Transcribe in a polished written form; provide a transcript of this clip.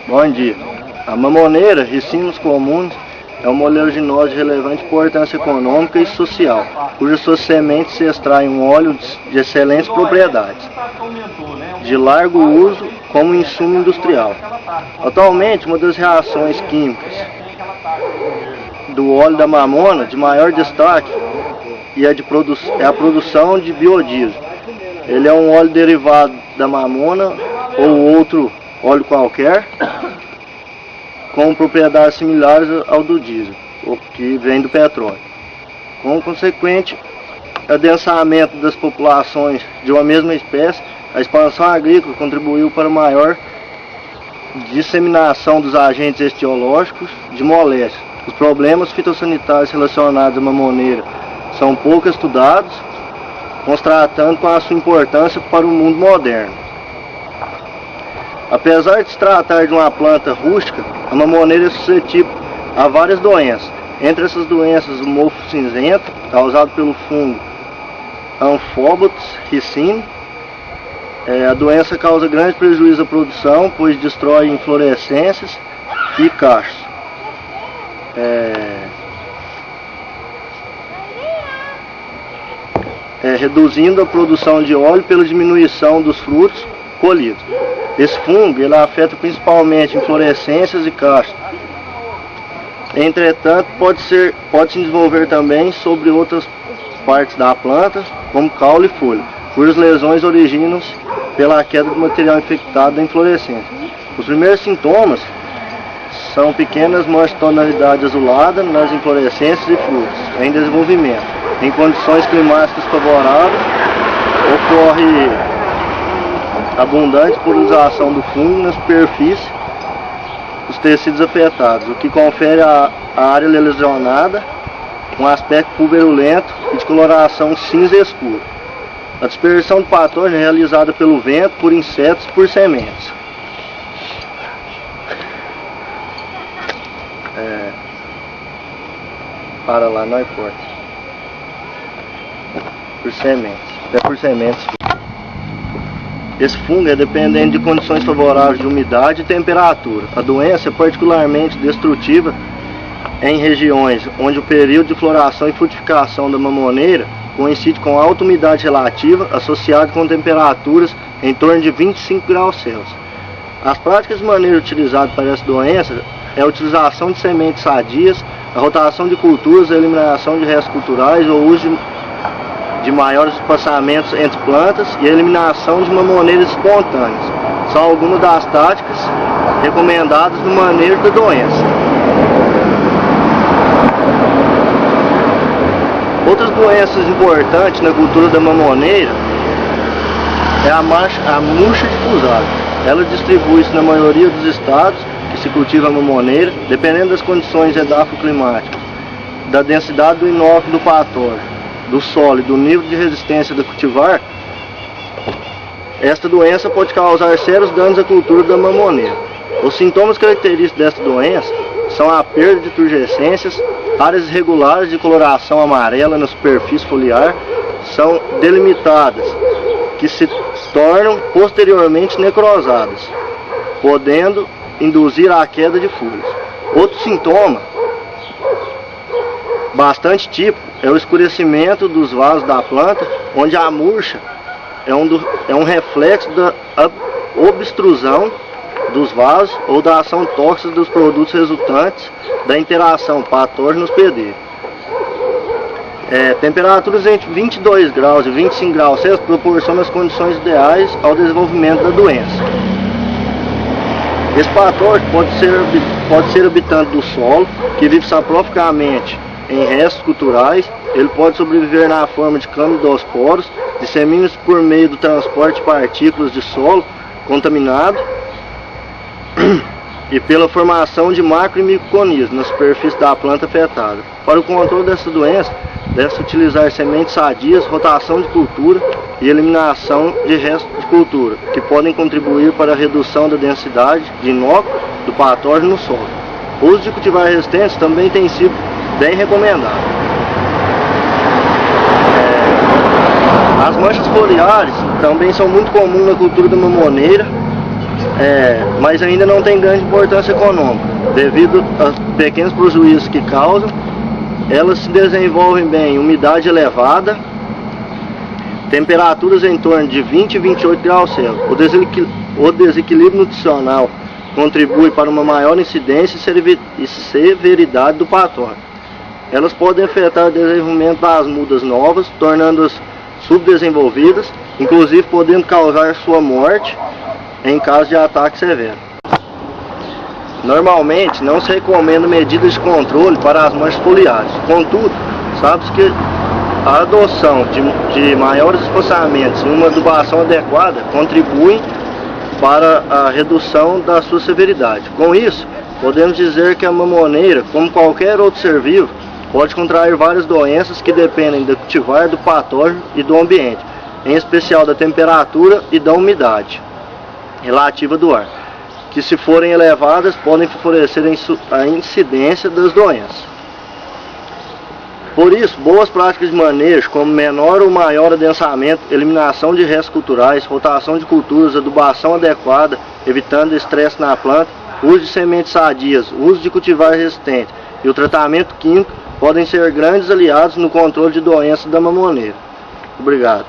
Bom dia. A mamoneira, ricinus comuns, é uma oleaginosa de relevante importância econômica e social, cujas suas sementes se extraem um óleo de excelentes propriedades, de largo uso como insumo industrial. Atualmente, uma das reações químicas do óleo da mamona de maior destaque é a produção de biodiesel. Ele é um óleo derivado da mamona ou outro óleo qualquer, com propriedades similares ao do diesel, que vem do petróleo. Com o consequente adensamento das populações de uma mesma espécie, a expansão agrícola contribuiu para a maior disseminação dos agentes etiológicos de moléstias. Os problemas fitossanitários relacionados à mamoneira são pouco estudados, constatando com a sua importância para o mundo moderno. Apesar de se tratar de uma planta rústica, a mamoneira é suscetível a várias doenças. Entre essas doenças, o mofo cinzento, causado pelo fungo Amphobotus ricini. A doença causa grande prejuízo à produção, pois destrói inflorescências e cachos. Reduzindo a produção de óleo pela diminuição dos frutos colhidos. Esse fungo ele afeta principalmente inflorescências e cachos. Entretanto, pode se desenvolver também sobre outras partes da planta, como caule e folha, cujas lesões originam-se pela queda do material infectado da inflorescência. Os primeiros sintomas são pequenas manchas de tonalidade azulada nas inflorescências e frutos em desenvolvimento. Em condições climáticas favoráveis, ocorre abundante pulverização do fungo na superfície dos tecidos afetados, o que confere à área lesionada um aspecto pulverulento e de coloração cinza escura. A dispersão do patógeno é realizada pelo vento, por insetos e por sementes. Para lá, não importa. Por sementes. É por sementes. Esse fungo é dependente de condições favoráveis de umidade e temperatura. A doença é particularmente destrutiva em regiões onde o período de floração e frutificação da mamoneira coincide com alta umidade relativa associada com temperaturas em torno de 25 graus Celsius. As práticas de manejo utilizadas para essa doença é a utilização de sementes sadias, a rotação de culturas, a eliminação de restos culturais, o uso de maiores espaçamentos entre plantas e a eliminação de mamoneiras espontâneas. São algumas das táticas recomendadas no manejo da doença. Outras doenças importantes na cultura da mamoneira é a murcha difusada. Ela distribui-se na maioria dos estados que se cultiva a mamoneira, dependendo das condições edafoclimáticas, da densidade do inóculo do patógeno, do solo e do nível de resistência do cultivar. Esta doença pode causar sérios danos à cultura da mamoneira. Os sintomas característicos desta doença são a perda de turgescências, áreas irregulares de coloração amarela na superfície foliar são delimitadas, que se tornam posteriormente necrosadas, podendo induzir a queda de folhas. Outro sintoma bastante típico é o escurecimento dos vasos da planta, onde a murcha é um reflexo da obstrusão dos vasos ou da ação tóxica dos produtos resultantes da interação patógeno-hospedeiro. Temperaturas entre 22 graus e 25 graus Celsius proporcionam as condições ideais ao desenvolvimento da doença. Esse patógeno pode ser habitante do solo, que vive saproficamente em restos culturais. Ele pode sobreviver na forma de camidosporos, dissemina-se por meio do transporte de partículas de solo contaminado e pela formação de macro e microorganismos na superfície da planta afetada. Para o controle dessa doença, deve-se utilizar sementes sadias, rotação de cultura e eliminação de restos de cultura, que podem contribuir para a redução da densidade de inóculo do patógeno no solo. O uso de cultivares resistentes também tem sido bem recomendado. As manchas foliares também são muito comuns na cultura da mamoneira mas ainda não tem grande importância econômica, devido aos pequenos prejuízos que causam. Elas se desenvolvem bem em umidade elevada, temperaturas em torno de 20 e 28 graus Celsius. O desequilíbrio nutricional contribui para uma maior incidência e severidade do patógeno. Elas podem afetar o desenvolvimento das mudas novas, tornando-as subdesenvolvidas, inclusive podendo causar sua morte em caso de ataque severo. Normalmente não se recomenda medidas de controle para as manchas foliares. Contudo, sabe-se que a adoção de maiores espaçamentos e uma adubação adequada contribuem para a redução da sua severidade. Com isso, podemos dizer que a mamoneira, como qualquer outro ser vivo, pode contrair várias doenças que dependem do cultivar, do patógeno e do ambiente, em especial da temperatura e da umidade relativa do ar, que, se forem elevadas, podem favorecer a incidência das doenças. Por isso, boas práticas de manejo, como menor ou maior adensamento, eliminação de restos culturais, rotação de culturas, adubação adequada, evitando estresse na planta, uso de sementes sadias, uso de cultivar resistente e o tratamento químico podem ser grandes aliados no controle de doenças da mamoneira. Obrigado.